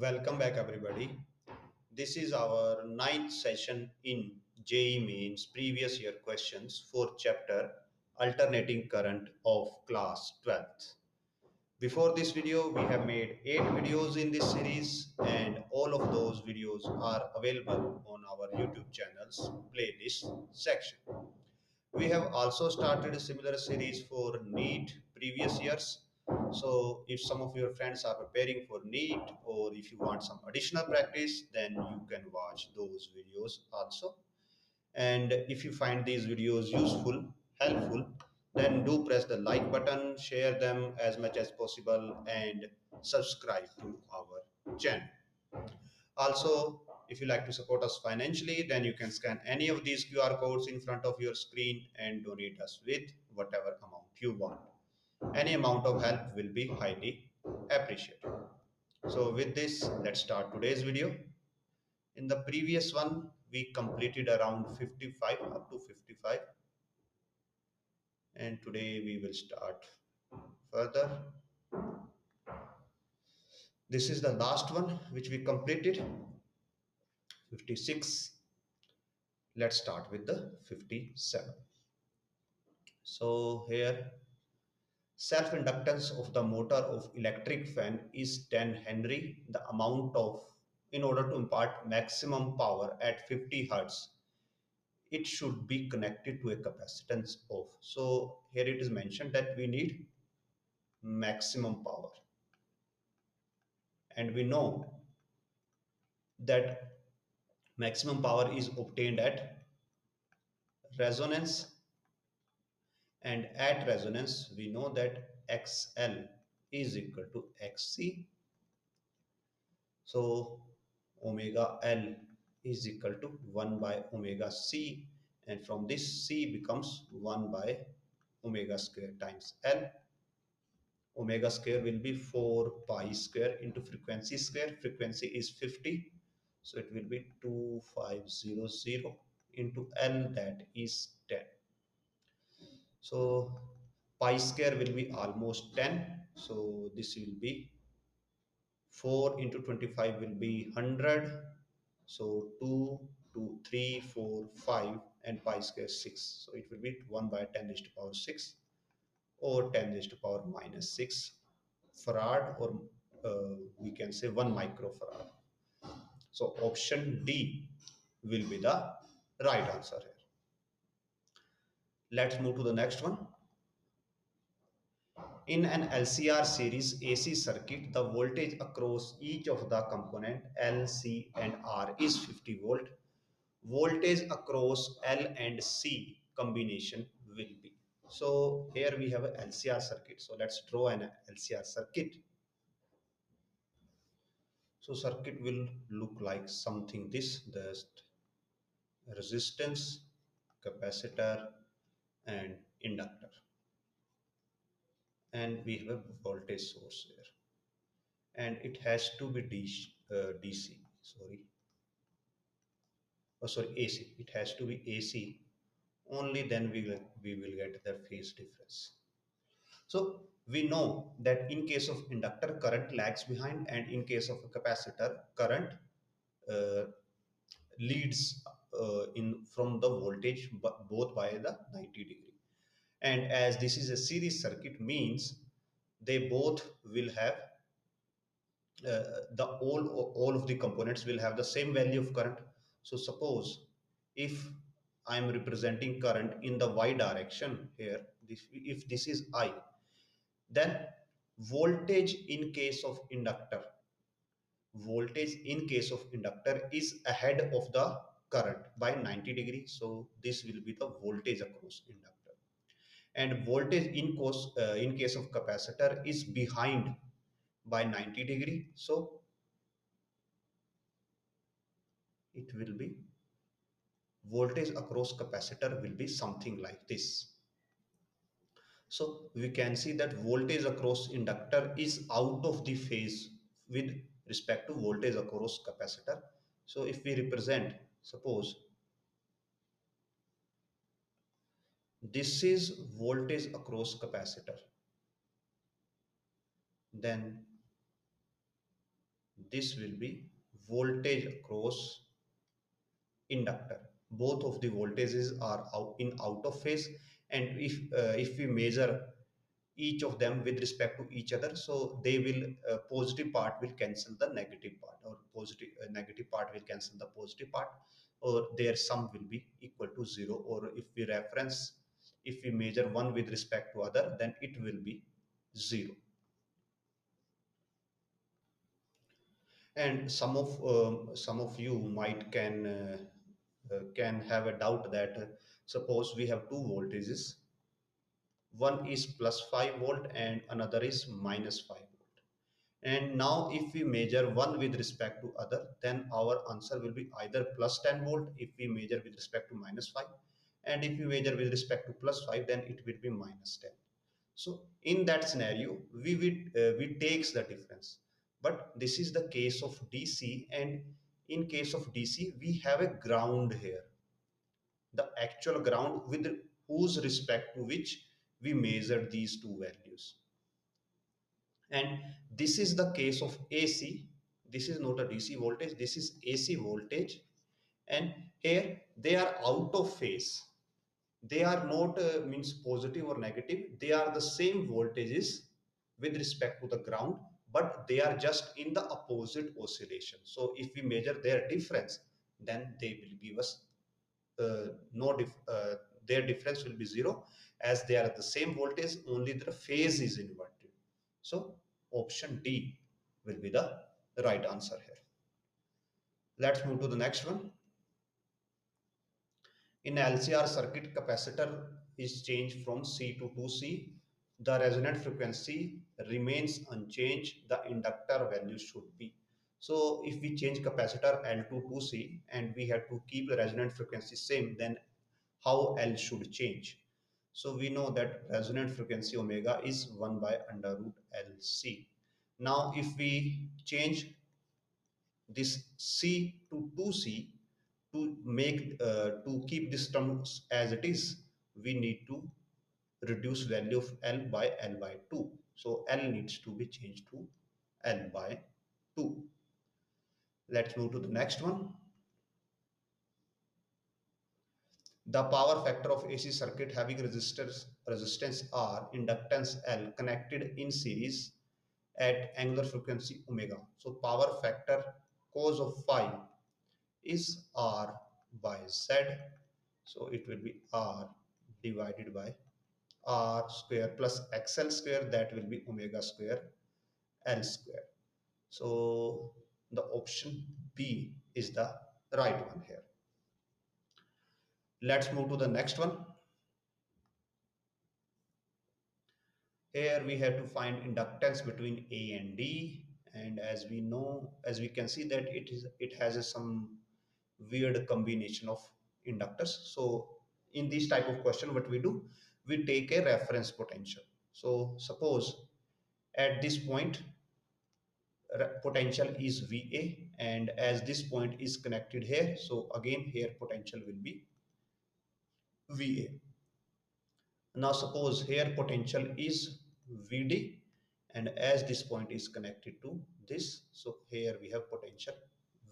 Welcome back, everybody. This is our ninth session in JEE Mains previous year questions for chapter Alternating Current of class 12th. Before this video, we have made 8 videos in this series, and all of those videos are available on our YouTube channel's playlist section. We have also started a similar series for NEET previous years. So if some of your friends are preparing for NEET, or if you want some additional practice, then you can watch those videos also. And if you find these videos useful, helpful, then do press the like button, share them as much as possible, and subscribe to our channel. Also, if you like to support us financially, then you can scan any of these QR codes in front of your screen and donate us with whatever amount you want. Any amount of help will be highly appreciated. So with this, let's start today's video. In the previous one, we completed around 55 up to 55. And today we will start further. This is the last one which we completed, 56. Let's start with the 57. So here, self-inductance of the motor of electric fan is 10 Henry. The amount of, in order to impart maximum power at 50 Hertz, it should be connected to a capacitance of. So here it is mentioned that we need maximum power. And we know that maximum power is obtained at resonance, and at resonance we know that XL is equal to XC. So omega L is equal to 1 by omega C, and from this C becomes 1 by omega square times L. Omega square will be 4 pi square into frequency square. Frequency is 50, so it will be 2500 into L, that is 10. So pi square will be almost 10, so this will be 4 into 25 will be 100. So 2, 2, 3, 4, 5, and pi square 6. So it will be 1 by 10 raised to power 6 or 10 raised to power minus 6 farad, or we can say 1 microfarad. So option D will be the right answer here. Let's move to the next one. In an LCR series AC circuit, the voltage across each of the component L, C, and R is 50 volt. Voltage across L and C combination will be. So here we have a LCR circuit. So let's draw an LCR circuit. So circuit will look like something this: the resistance, capacitor, and inductor. And we have a voltage source here. And it has to be DC. AC. It has to be AC. Only then we will get the phase difference. So we know that in case of inductor, current lags behind, and in case of a capacitor, current uh, leads in from the voltage, both by the 90 degree. And as this is a series circuit, means they both will have the all of the components will have the same value of current. So suppose if I am representing current in the y direction here, if this is I, then voltage in case of inductor is ahead of the current by 90 degrees. So this will be the voltage across inductor, and voltage in case of capacitor is behind by 90 degree. So it will be voltage across capacitor will be something like this. So we can see that voltage across inductor is out of the phase with respect to voltage across capacitor. So if we represent, suppose this is voltage across capacitor, then this will be voltage across inductor. Both of the voltages are out of phase, and if we measure each of them with respect to each other, so they will positive part will cancel the negative part, or positive negative part will cancel the positive part, or their sum will be equal to zero. Or if we measure one with respect to other, then it will be zero. And some of you might can have a doubt that suppose we have two voltages, one is plus 5 volt and another is minus 5 volt. And now if we measure one with respect to other, then our answer will be either plus 10 volt if we measure with respect to minus 5, and if we measure with respect to plus 5, then it will be minus 10. So in that scenario, we takes the difference. But this is the case of DC, and in case of DC we have a ground here, the actual ground with whose respect to which we measure these two values. And this is the case of AC. This is not a DC voltage, this is AC voltage. And here they are out of phase. They are not means positive or negative. They are the same voltages with respect to the ground, but they are just in the opposite oscillation. So if we measure their difference, then they will give us no their difference will be zero, as they are at the same voltage, only the phase is inverted. So option D will be the right answer here. Let's move to the next one. In LCR circuit, capacitor is changed from C to 2C. The resonant frequency remains unchanged. The inductor value should be. So if we change capacitor L to 2C and we have to keep the resonant frequency same, then how L should change? So we know that resonant frequency omega is 1 by under root LC. Now if we change this C to 2C, to to keep this term as it is, we need to reduce value of L by L by 2. So L needs to be changed to L by 2. Let's move to the next one. The power factor of AC circuit having resistance R, inductance L connected in series at angular frequency omega. So power factor cos of phi is R by Z. So it will be R divided by R square plus XL square, that will be omega square L square. So the option B is the right one here. Let's move to the next one. Here we have to find inductance between A and D, and as we know, as we can see that it has some weird combination of inductors. So in this type of question, what we do, we take a reference potential. So suppose at this point potential is VA, and as this point is connected here, so again here potential will be VA. Now suppose here potential is VD, and as this point is connected to this, so here we have potential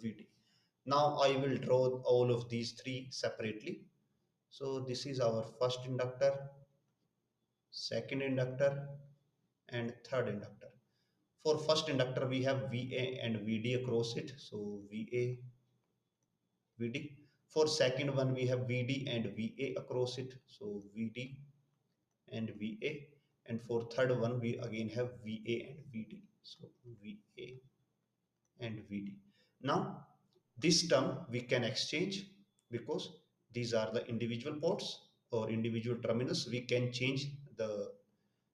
VD. Now I will draw all of these three separately. So this is our first inductor, second inductor, and third inductor. For first inductor we have VA and VD across it, so VA, VD. For second one we have VD and VA across it, so VD and VA. And for third one we again have VA and VD, so VA and VD. Now this term we can exchange, because these are the individual ports or individual terminals. We can change the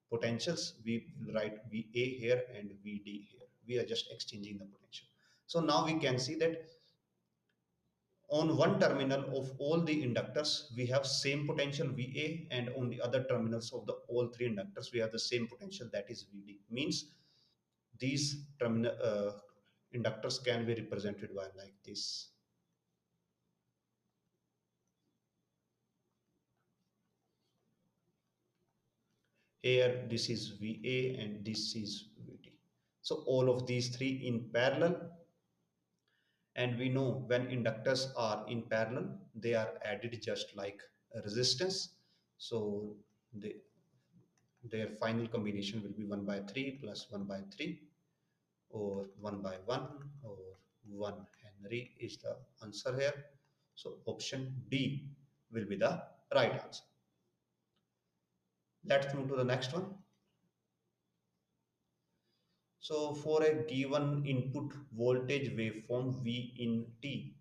potentials. We will write VA here and VD here. We are just exchanging the potential. So now we can see that on one terminal of all the inductors we have same potential VA, and on the other terminals of the all three inductors we have the same potential, that is VD. Means these terminal inductors can be represented by like this. Here this is VA and this is VD. So all of these three in parallel, and we know when inductors are in parallel, they are added just like a resistance. So they, their final combination will be 1 by 3 plus 1 by 3, or 1 by 1, or 1 Henry is the answer here. So option D will be the right answer. Let's move to the next one. So for a given input voltage waveform V in T,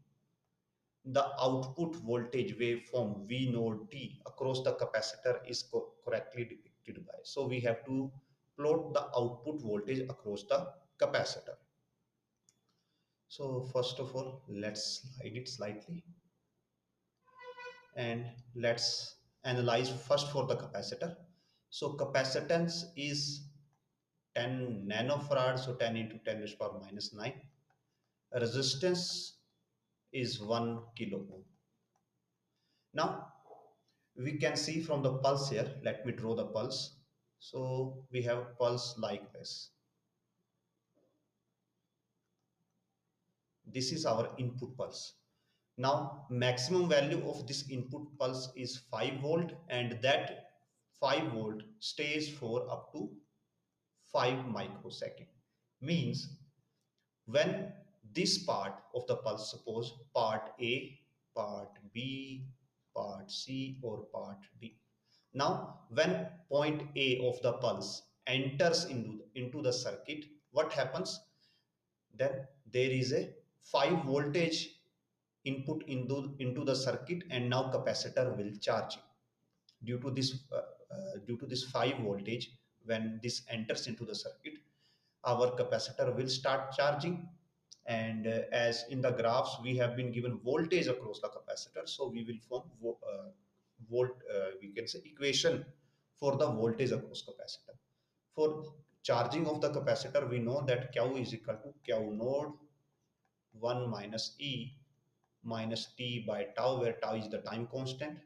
the output voltage waveform V node T across the capacitor is correctly depicted by. So we have to plot the output voltage across the capacitor. So first of all, let's slide it slightly, and let's analyze first for the capacitor. So capacitance is 10 nanofarad, so 10 into 10 raised to power minus 9. Resistance is 1 kilo ohm. Now we can see from the pulse here, let me draw the pulse. So we have pulse like this. This is our input pulse. Now maximum value of this input pulse is 5 volt, and that 5 volt stays for up to 5 microsecond. Means when this part of the pulse, suppose part A, part B, part C, or part D. Now when point A of the pulse enters into the circuit, what happens? Then there is a 5 voltage input into the circuit, and now capacitor will charge due to this due to this 5 voltage. When this enters into the circuit, our capacitor will start charging, and as in the graphs we have been given voltage across the capacitor, so we will form we can say equation for the voltage across capacitor. For charging of the capacitor, we know that q is equal to q node 1 minus e minus t by tau, where tau is the time constant.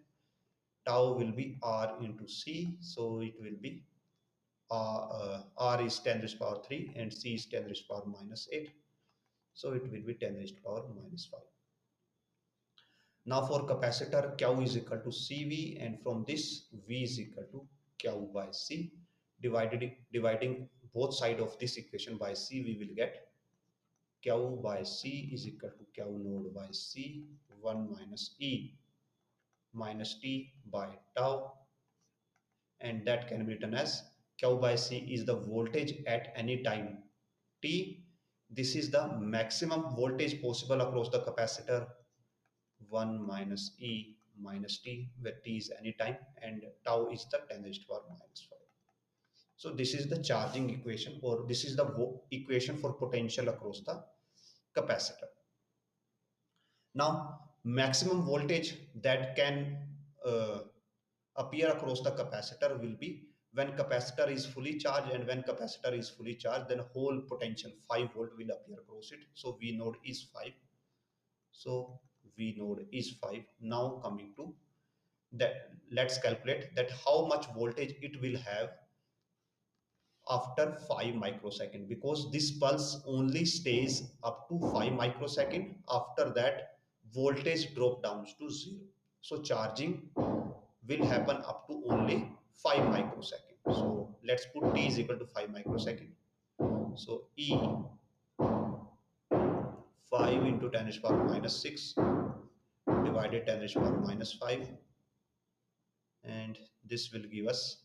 Tau will be r into c, so it will be r is 10 raised to power 3 and c is 10 raised to power minus 8, so it will be 10 raised to power minus 5. Now for capacitor, q is equal to cv, and from this v is equal to q by c. Dividing both sides of this equation by c, we will get q by c is equal to q node by c 1 minus e minus t by tau, and that can be written as q by c is the voltage at any time t. This is the maximum voltage possible across the capacitor, 1 minus e minus t, where t is any time, and tau is the 10 raised to power minus 5. So this is the charging equation, or this is the equation for potential across the capacitor. Now maximum voltage that can uh, appear across the capacitor will be when capacitor is fully charged, and when capacitor is fully charged, then whole potential 5 volt will appear across it. So V node is 5. So V node is 5. Now coming to that, let's calculate that how much voltage it will have after 5 microsecond, because this pulse only stays up to 5 microsecond. After that voltage drop down to 0. So charging will happen up to only 5 microsecond. So let's put t is equal to 5 microsecond. So e 5 into 10 raised to power minus 6 divided 10 raised to power minus 5, and this will give us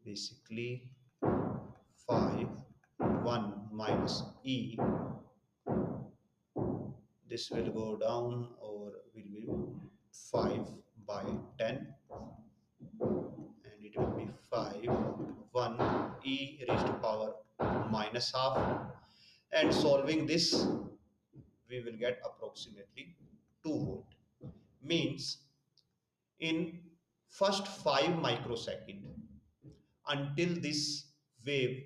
basically 5 1 minus e. This will go down, or will be 5 by 10, and it will be 5 1 e raised to power minus half, and solving this we will get approximately 2 volt. Means in first 5 microsecond, until this wave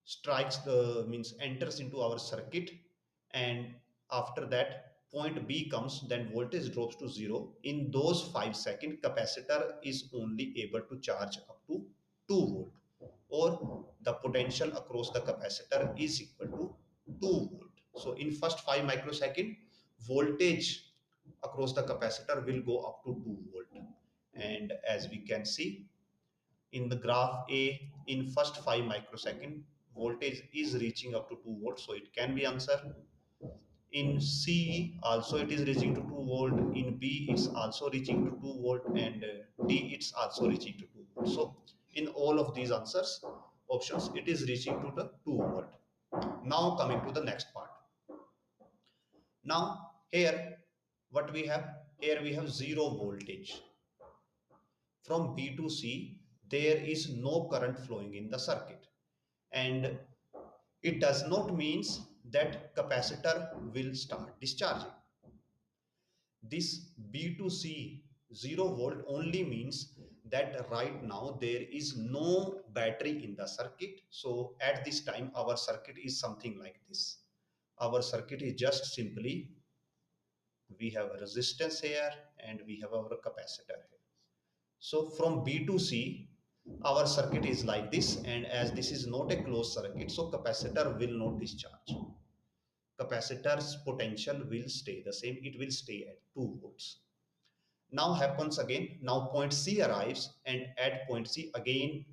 strikes the, means enters into our circuit, and after that point B comes, then voltage drops to 0. In those 5 seconds, capacitor is only able to charge up to 2 volt, or the potential across the capacitor is equal to 2 volt. So in first 5 microsecond, voltage across the capacitor will go up to 2 volt. And as we can see in the graph A, in first 5 microsecond, voltage is reaching up to 2 volts, so it can be answer. In C also it is reaching to 2 volt, in B it's also reaching to 2 volt, and D it's also reaching to 2 volt. So in all of these answers options it is reaching to the 2 volt. Now coming to the next part. Now here what we have, here we have zero voltage. From B to C there is no current flowing in the circuit, and it does not means that capacitor will start discharging. This B to C 0 volt only means that right now there is no battery in the circuit. So at this time our circuit is something like this. Our circuit is just simply, we have a resistance here and we have our capacitor here. So from B to C our circuit is like this, and as this is not a closed circuit, so capacitor will not discharge. Capacitor's potential will stay the same, it will stay at 2 volts. Now happens again, now point C arrives, and at point C again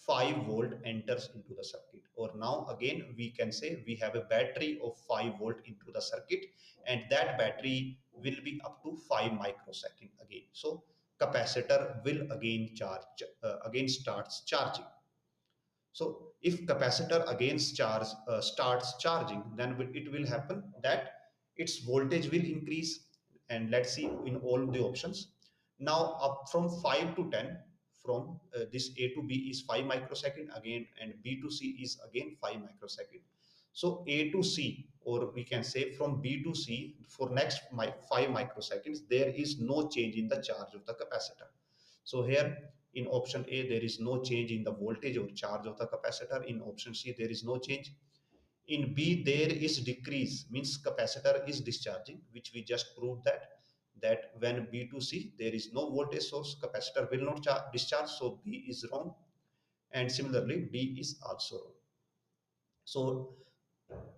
5 volt enters into the circuit, or now again we can say we have a battery of 5 volt into the circuit, and that battery will be up to 5 microsecond again. So capacitor will again charge, again starts charging. So if capacitor again starts charging, then it will happen that its voltage will increase. And let's see in all the options. Now up from 5 to 10, from this A to B is 5 microsecond again, and B to C is again 5 microsecond. So A to C, or we can say from B to C, for next 5 microseconds, there is no change in the charge of the capacitor. So here in option A, there is no change in the voltage or charge of the capacitor. In option C, there is no change. In B, there is decrease, means capacitor is discharging, which we just proved that when B to C, there is no voltage source, capacitor will not discharge, so B is wrong. And similarly, D is also wrong. So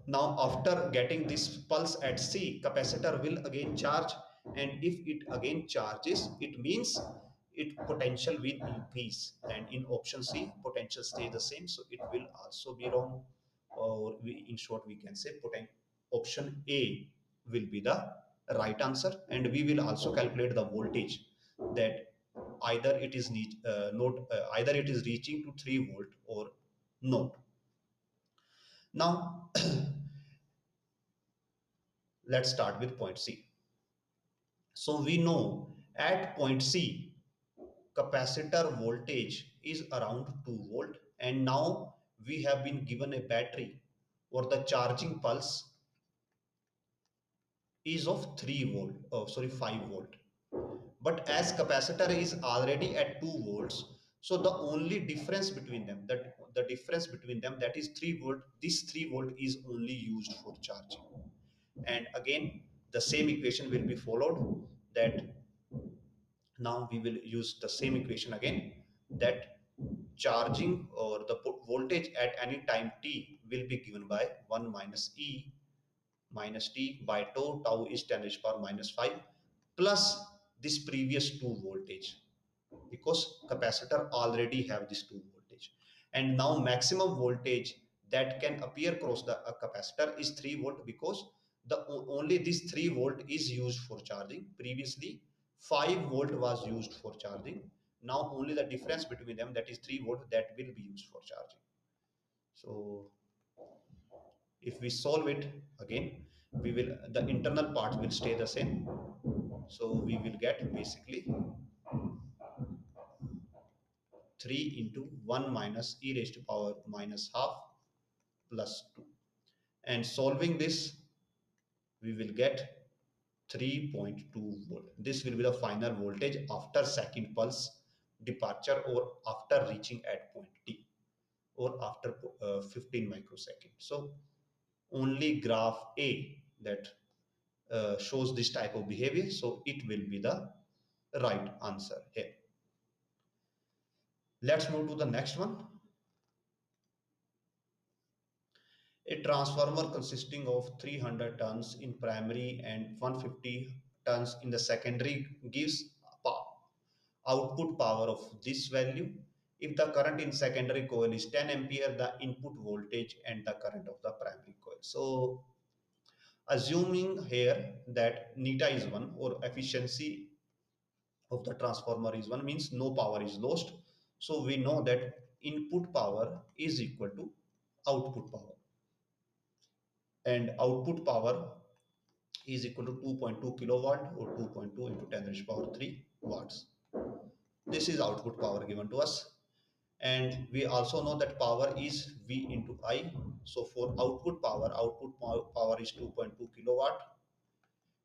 now after getting this pulse at C, capacitor will again charge, and if it again charges, it means it potential will increase, and in option C potential stay the same, so it will also be wrong. Or in short we can say option A will be the right answer, and we will also calculate the voltage, that either it is not either it is reaching to 3 volt or not. Now let's start with point C. So we know at point C, capacitor voltage is around 2 volt, and now we have been given a battery, or the charging pulse is of 3 volt, oh sorry 5 volt. But as capacitor is already at 2 volts, so the only difference between them, that the difference between them, that is 3 volt, this 3 volt is only used for charging. And again the same equation will be followed, that now we will use the same equation again, that charging or the voltage at any time t will be given by 1 minus e minus t by tau. Tau is 10 raised to power minus 5 plus this previous 2 voltage, because capacitor already have this 2 voltage. And now maximum voltage that can appear across the capacitor is 3 volt, because the only this 3 volt is used for charging. Previously 5 volt was used for charging. Now only the difference between them, that is 3 volt, that will be used for charging. So if we solve it again, we will, the internal part will stay the same. So we will get basically 3 into 1 minus e raised to power minus half plus 2. And solving this, we will get 3.2 volt. This will be the final voltage after second pulse departure, or after reaching at point T, or after 15 microseconds. So only graph A that shows this type of behavior, so it will be the right answer here. Let's move to the next one. A transformer consisting of 300 tons in primary and 150 tons in the secondary gives output power of this value. If the current in secondary coil is 10 ampere, the input voltage and the current of the primary coil. So assuming here that neta is 1 or efficiency of the transformer is 1 means no power is lost. So we know that input power is equal to output power, and output power is equal to 2.2 kilowatt or 2.2 into 10 raised to power 3 watts. This is output power given to us. And we also know that power is V into I. So for output power is 2.2 kilowatt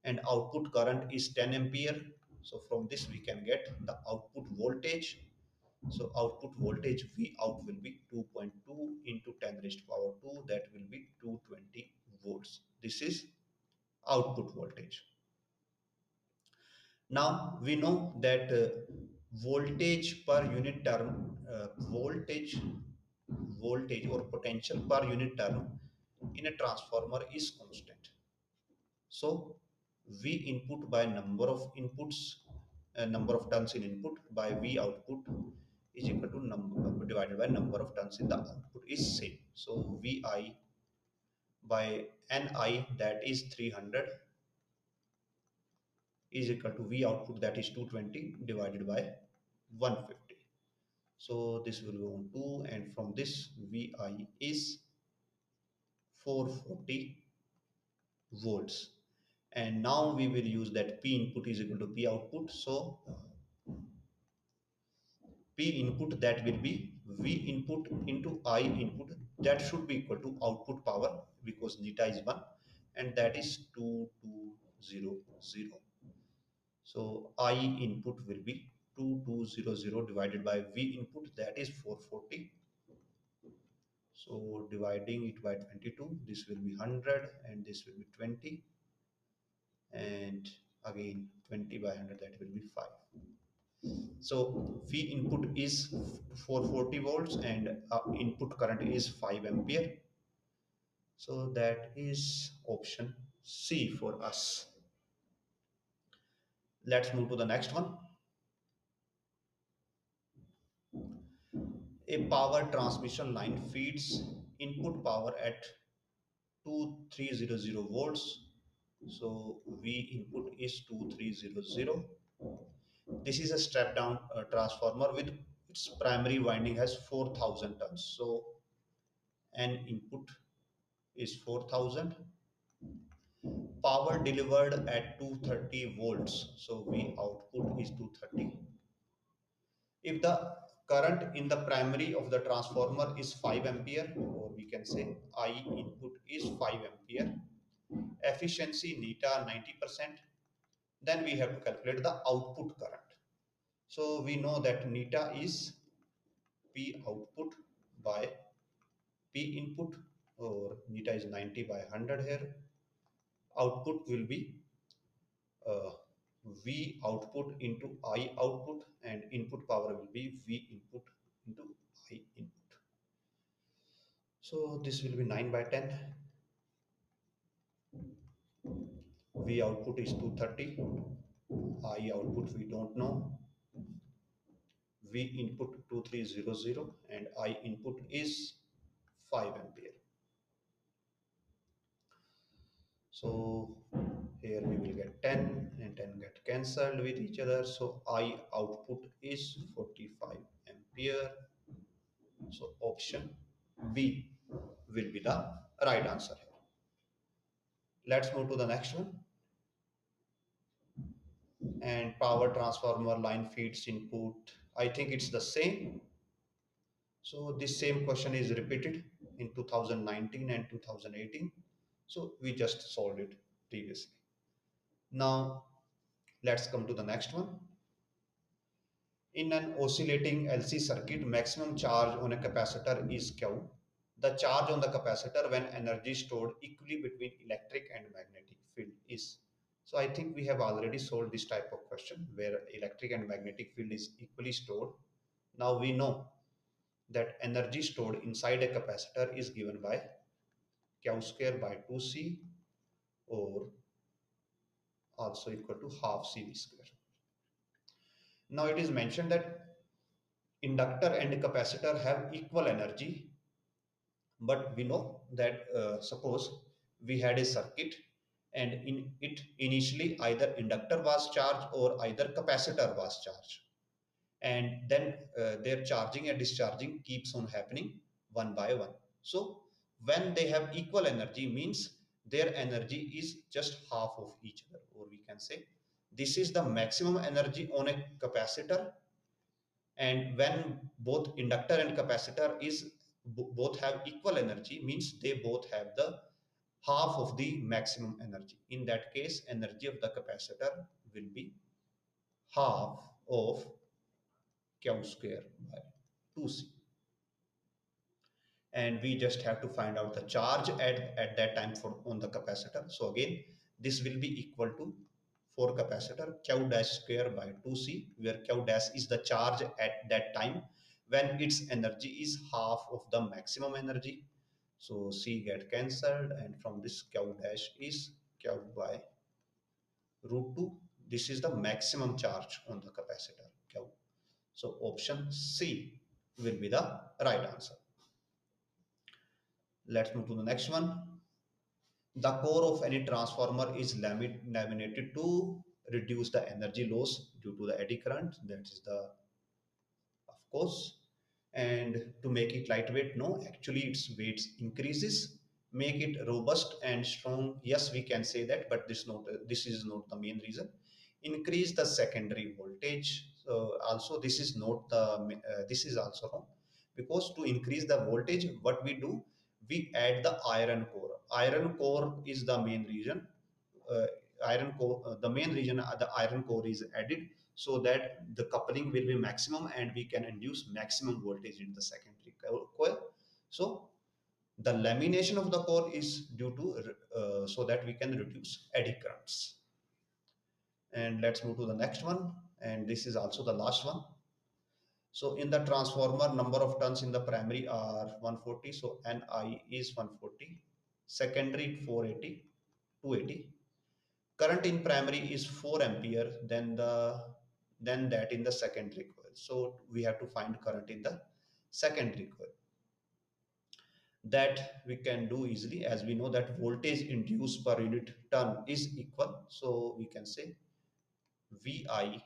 and output current is 10 ampere. So from this we can get the output voltage. So output voltage V out will be 2.2 into 10 raised to power 2, that will be 220 volts. This is output voltage. Now we know that voltage per unit term, voltage or potential per unit term in a transformer is constant. So V input by number of inputs, number of turns in input by V output is equal to number divided by number of turns in the output is same. So Vi by Ni, that is 300, is equal to V output, that is 220 divided by 150. So this will go on 2, and from this Vi is 440 volts. And now we will use that P input is equal to P output. So P input, that will be V input into I input, that should be equal to output power because theta is 1, and that is 2200. So I input will be 2200 divided by V input, that is 440. So dividing it by 22, this will be 100 and this will be 20, and again 20 by 100, that will be 5. So V input is 440 volts and input current is 5 ampere. So that is option C for us. Let's move to the next one. A power transmission line feeds input power at 2300 volts. So V input is 2300. This is a step down transformer with its primary winding has 4000 turns. So N input is 4000. Power delivered at 230 volts. So V output is 230. If the current in the primary of the transformer is 5 ampere, or we can say I input is 5 ampere, efficiency neta 90%, then we have to calculate the output current. So we know that neta is P output by P input, or neta is 90 by 100 here. Output will be uh, V output into I output, and input power will be V input into I input. So this will be 9 by 10. V output is 230. I output we don't know. V input 2300 and I input is 5 ampere. So here we will get 10 and 10 get cancelled with each other. So I output is 45 ampere. So option B will be the right answer here. Let's move to the next one. And power transformer line feeds input. I think it's the same. So this same question is repeated in 2019 and 2018. So we just solved it previously. Now let's come to the next one. In an oscillating LC circuit, maximum charge on a capacitor is Q. The charge on the capacitor when energy stored equally between electric and magnetic field is. So I think we have already solved this type of question where electric and magnetic field is equally stored. Now we know that energy stored inside a capacitor is given by Q square by 2C, or also equal to half CV square. Now it is mentioned that inductor and capacitor have equal energy, but we know that suppose we had a circuit and in it initially either inductor was charged or either capacitor was charged, and then their charging and discharging keeps on happening one by one. So when they have equal energy means their energy is just half of each other, or we can say this is the maximum energy on a capacitor. And when both inductor and capacitor is both have equal energy means they both have the half of the maximum energy. In that case, energy of the capacitor will be half of Q square by 2C. And we just have to find out the charge at that time for on the capacitor. So again, this will be equal to for capacitor Q dash square by 2C, where Q dash is the charge at that time when its energy is half of the maximum energy. So C get cancelled, and from this Q dash is Q by root 2. This is the maximum charge on the capacitor Q. So option C will be the right answer. Let's move to the next one. The core of any transformer is laminated to reduce the energy loss due to the eddy current. That is the, of course. And to make it lightweight, no, actually its weight increases. Make it robust and strong. Yes, we can say that, but this is not the main reason. Increase the secondary voltage. So also this is not the this is also wrong, because to increase the voltage, what we do, we add the iron core. Iron core is the main reason. Uh, Iron core, the main reason the iron core is added, so that the coupling will be maximum and we can induce maximum voltage in the secondary coil. So the lamination of the core is due to so that we can reduce eddy currents. And let's move to the next one, and this is also the last one. So in the transformer, number of turns in the primary are 140, so Ni is 140, secondary 480, 280. Current in primary is 4 ampere, then that in the secondary coil. So we have to find current in the secondary coil. That we can do easily, as we know that voltage induced per unit turn is equal. So we can say Vi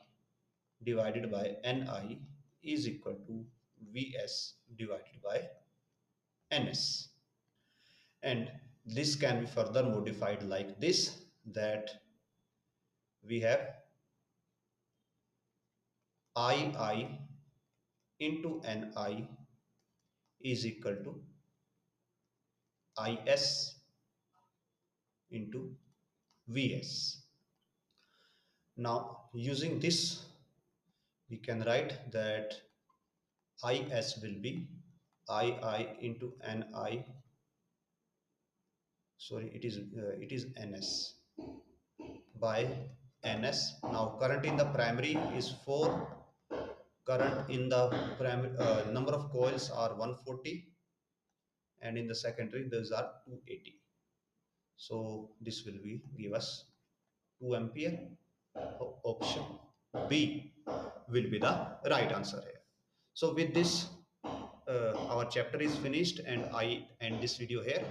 divided by Ni is equal to Vs divided by Ns. And this can be further modified like this, that we have II into Ni is equal to Is into Vs. Now using this, we can write that Is will be II into Ni, sorry, it is Ns by Ns. Now current in the primary is 4, current in the primary number of coils are 140, and in the secondary those are 280. So this will be give us 2 ampere. Option B will be the right answer here. So with this, our chapter is finished, and I end this video here.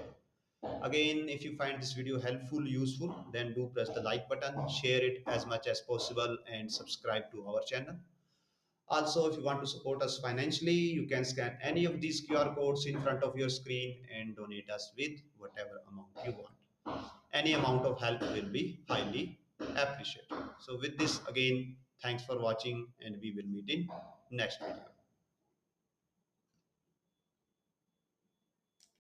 Again, if you find this video helpful, useful, then do press the like button, share it as much as possible, and subscribe to our channel. Also, if you want to support us financially, you can scan any of these QR codes in front of your screen and donate us with whatever amount you want. Any amount of help will be highly appreciated. So with this, again, thanks for watching, and we will meet in next video.